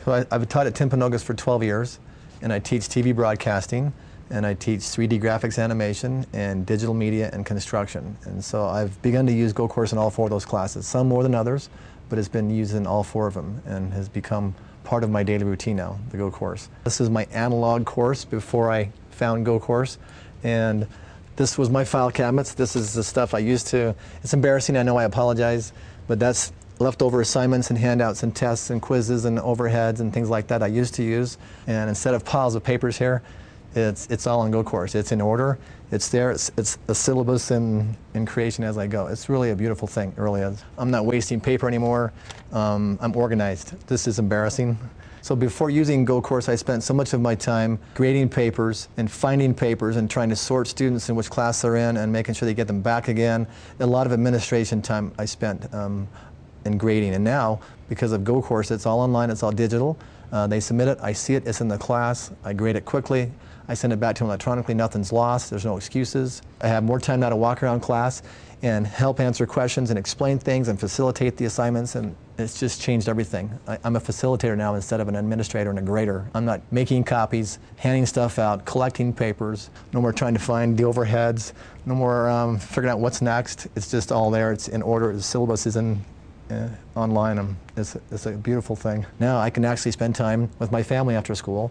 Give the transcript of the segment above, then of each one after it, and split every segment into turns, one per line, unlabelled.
So I've taught at Timpanogos for 12 years, and I teach TV broadcasting, and I teach 3D graphics animation, and digital media and construction. And so I've begun to use GoCourse in all 4 of those classes, some more than others, but it's been used in all 4 of them and has become part of my daily routine now, the GoCourse. This is my analog course before I found GoCourse, and this was my file cabinets. This is the stuff I used to. It's embarrassing, I know, I apologize, but that's leftover assignments and handouts and tests and quizzes and overheads and things like that I used to use. And instead of piles of papers here, it's all on GoCourse. It's in order, it's there, it's a syllabus in creation as I go. It's really a beautiful thing, it really is. I'm not wasting paper anymore. I'm organized. This is embarrassing. So before using GoCourse, I spent so much of my time grading papers and finding papers and trying to sort students in which class they're in and making sure they get them back again. A lot of administration time I spent in grading. And now, because of GoCourse, it's all online, it's all digital. They submit it, I see it, it's in the class, I grade it quickly, I send it back to them electronically, nothing's lost, there's no excuses. I have more time now to walk around class and help answer questions and explain things and facilitate the assignments, and it's just changed everything. I'm a facilitator now instead of an administrator and a grader. I'm not making copies, handing stuff out, collecting papers, no more trying to find the overheads, no more figuring out what's next. It's just all there, it's in order, the syllabus is in online. It's a beautiful thing. Now I can actually spend time with my family after school.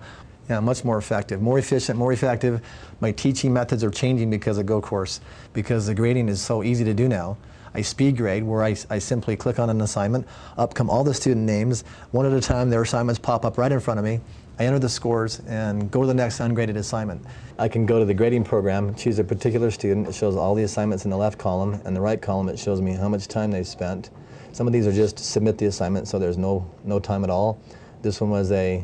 Yeah, much more effective, more efficient, more effective. My teaching methods are changing because of GoCourse, because the grading is so easy to do now. I speed grade, where I simply click on an assignment, up come all the student names, one at a time, their assignments pop up right in front of me. I enter the scores and go to the next ungraded assignment. I can go to the grading program, choose a particular student, it shows all the assignments in the left column, and the right column it shows me how much time they've spent. Some of these are just submit the assignment, so there's no time at all. This one was a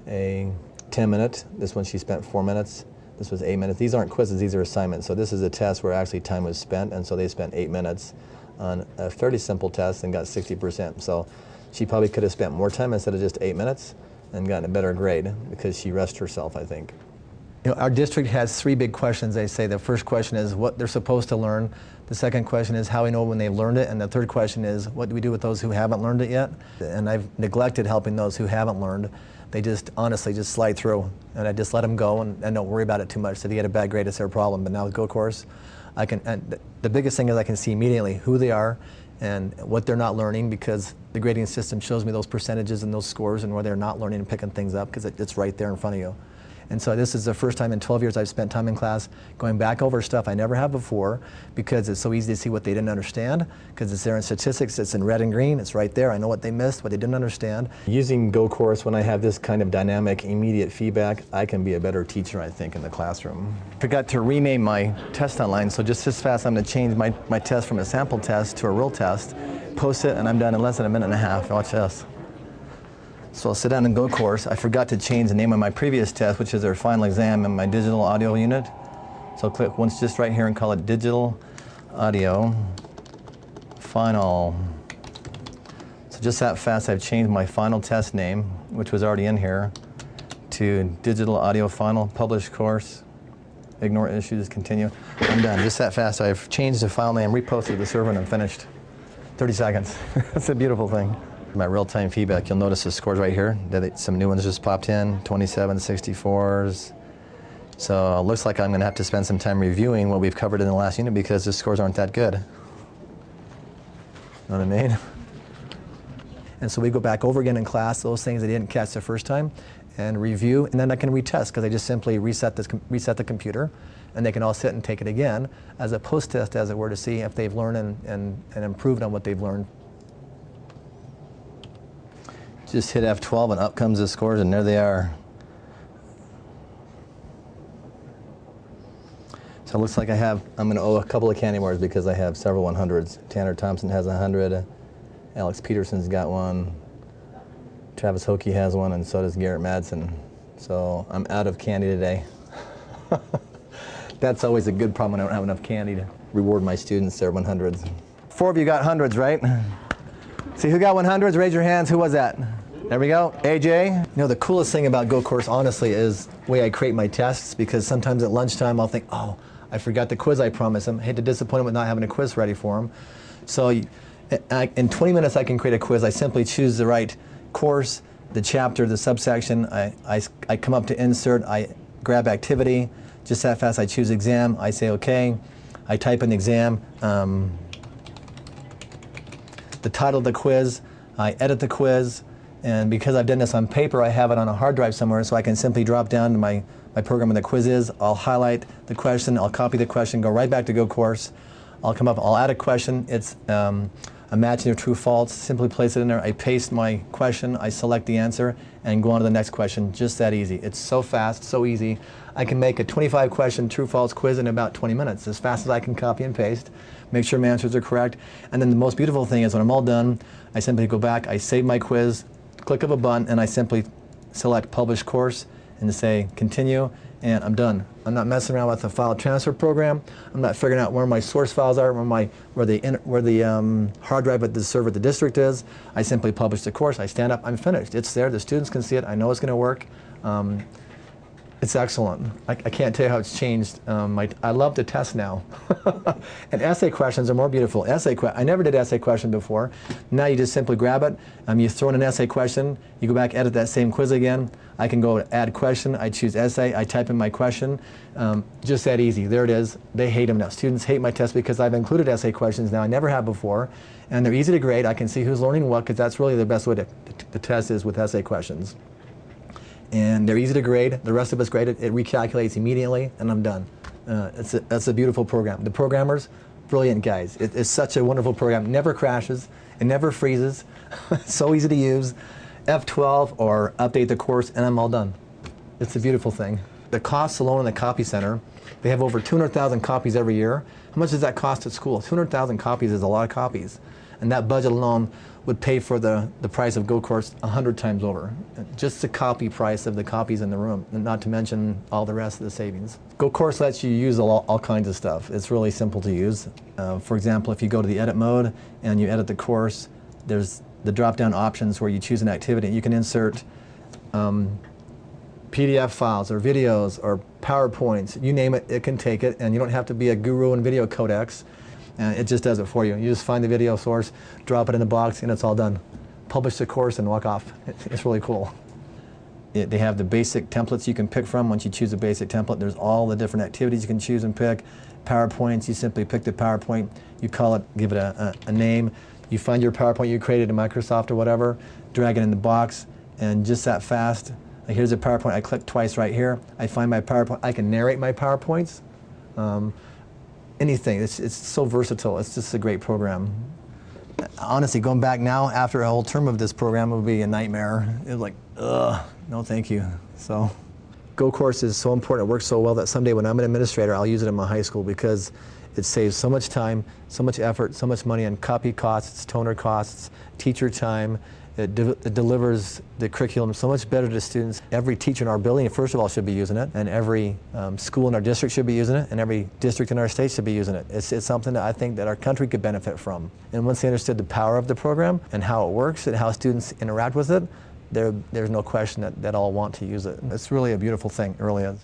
10-minute. This one she spent 4 minutes. This was 8 minutes. These aren't quizzes, these are assignments. So this is a test where actually time was spent, and so they spent 8 minutes on a fairly simple test and got 60%. So she probably could have spent more time instead of just 8 minutes and gotten a better grade because she rushed herself, I think. You know, our district has 3 big questions, they say. The first question is what they're supposed to learn. The second question is how we know when they've learned it. And the third question is what do we do with those who haven't learned it yet? And I've neglected helping those who haven't learned. They just honestly just slide through. And I just let them go and don't worry about it too much. If you get a bad grade, it's their problem. But now with GoCourse, the biggest thing is I can see immediately who they are and what they're not learning, because the grading system shows me those percentages and those scores and where they're not learning and picking things up, because it's right there in front of you. And so this is the first time in 12 years I've spent time in class going back over stuff I never have before, because it's so easy to see what they didn't understand, because it's there in statistics, it's in red and green, it's right there. I know what they missed, what they didn't understand. Using GoCourse, when I have this kind of dynamic, immediate feedback, I can be a better teacher, I think, in the classroom. I forgot to rename my test online, so just this fast I'm going to change my test from a sample test to a real test, post it, and I'm done in less than a minute and a half. Watch this. So I'll sit down in GoCourse. I forgot to change the name of my previous test, which is their final exam in my digital audio unit. So I'll click once just right here and call it digital audio final. So just that fast I've changed my final test name, which was already in here, to digital audio final, published course, ignore issues, continue. I'm done. Just that fast I've changed the file name, reposted to the server, and I'm finished. 30 seconds. That's a beautiful thing. My real-time feedback, you'll notice the scores right here. Some new ones just popped in, 27, 64s. So it looks like I'm going to have to spend some time reviewing what we've covered in the last unit because the scores aren't that good. Know what I mean? And so we go back over again in class, those things I didn't catch the first time, and review, and then I can retest because I just simply reset the computer, and they can all sit and take it again as a post-test, as it were, to see if they've learned and improved on what they've learned. Just hit F12 and up comes the scores, and there they are. So it looks like I'm going to owe a couple of candy bars because I have several 100s. Tanner Thompson has 100, Alex Peterson's got one, Travis Hokie has one, and so does Garrett Madsen. So I'm out of candy today. That's always a good problem when I don't have enough candy to reward my students their 100s. 4 of you got 100s, right? See, who got 100s? Raise your hands. Who was that? There we go. AJ? You know, the coolest thing about GoCourse, honestly, is the way I create my tests, because sometimes at lunchtime I'll think, oh, I forgot the quiz I promised them. I hate to disappoint them with not having a quiz ready for them. So in 20 minutes I can create a quiz. I simply choose the right course, the chapter, the subsection, I come up to insert, I grab activity, just that fast I choose exam, I say okay, I type in exam, the title of the quiz, I edit the quiz, and because I've done this on paper, I have it on a hard drive somewhere, so I can simply drop down to my program where the quiz is, I'll highlight the question, I'll copy the question, go right back to GoCourse, I'll come up, I'll add a question, it's a matching of true false, simply place it in there, I paste my question, I select the answer, and go on to the next question, just that easy. It's so fast, so easy. I can make a 25 question true false quiz in about 20 minutes, as fast as I can copy and paste, make sure my answers are correct, and then the most beautiful thing is when I'm all done, I simply go back, I save my quiz, click of a button, and I simply select publish course and say continue, and I'm done. I'm not messing around with the file transfer program. I'm not figuring out where my source files are, where the hard drive at the server at the district is. I simply publish the course, I stand up, I'm finished. It's there, the students can see it, I know it's going to work. It's excellent. I can't tell you how it's changed. I love the test now. And essay questions are more beautiful. I never did essay question before. Now you just simply grab it, you throw in an essay question, you go back, edit that same quiz again. I can go to add question, I choose essay, I type in my question. Just that easy. There it is. They hate them now. Students hate my test because I've included essay questions now. I never have before. And they're easy to grade. I can see who's learning what, because that's really the best way to test is with essay questions. And they're easy to grade. The rest of us grade it. It recalculates immediately, and I'm done. That's a beautiful program. The programmers, brilliant guys. It's such a wonderful program. It never crashes. It never freezes. It's so easy to use. F12 or update the course, and I'm all done. It's a beautiful thing. The costs alone in the copy center, they have over 200,000 copies every year. How much does that cost at school? 200,000 copies is a lot of copies. And that budget alone would pay for the price of GoCourse 100 times over. Just the copy price of the copies in the room, and not to mention all the rest of the savings. GoCourse lets you use all kinds of stuff. It's really simple to use. For example, if you go to the edit mode and you edit the course, there's the drop-down options where you choose an activity. You can insert PDF files or videos or PowerPoints, you name it, it can take it, and you don't have to be a guru in video codecs. It just does it for you. You just find the video source, drop it in the box, and it's all done. Publish the course and walk off. It's really cool. They have the basic templates you can pick from. Once you choose a basic template, there's all the different activities you can choose and pick. PowerPoints, you simply pick the PowerPoint, you call it, give it a name. You find your PowerPoint you created in Microsoft or whatever, drag it in the box, and just that fast. Here's a PowerPoint, I click twice right here. I find my PowerPoint, I can narrate my PowerPoints. Anything, it's so versatile, it's just a great program. Honestly, going back now, after a whole term of this program, it would be a nightmare. It was like, ugh, no thank you. So, GoCourse is so important, it works so well that someday when I'm an administrator, I'll use it in my high school because it saves so much time, so much effort, so much money on copy costs, toner costs, teacher time. It delivers the curriculum so much better to students. Every teacher in our building, first of all, should be using it, and every school in our district should be using it, and every district in our state should be using it. It's something that I think that our country could benefit from. And once they understood the power of the program and how it works and how students interact with it, there's no question that they'll all want to use it. It's really a beautiful thing, it really is.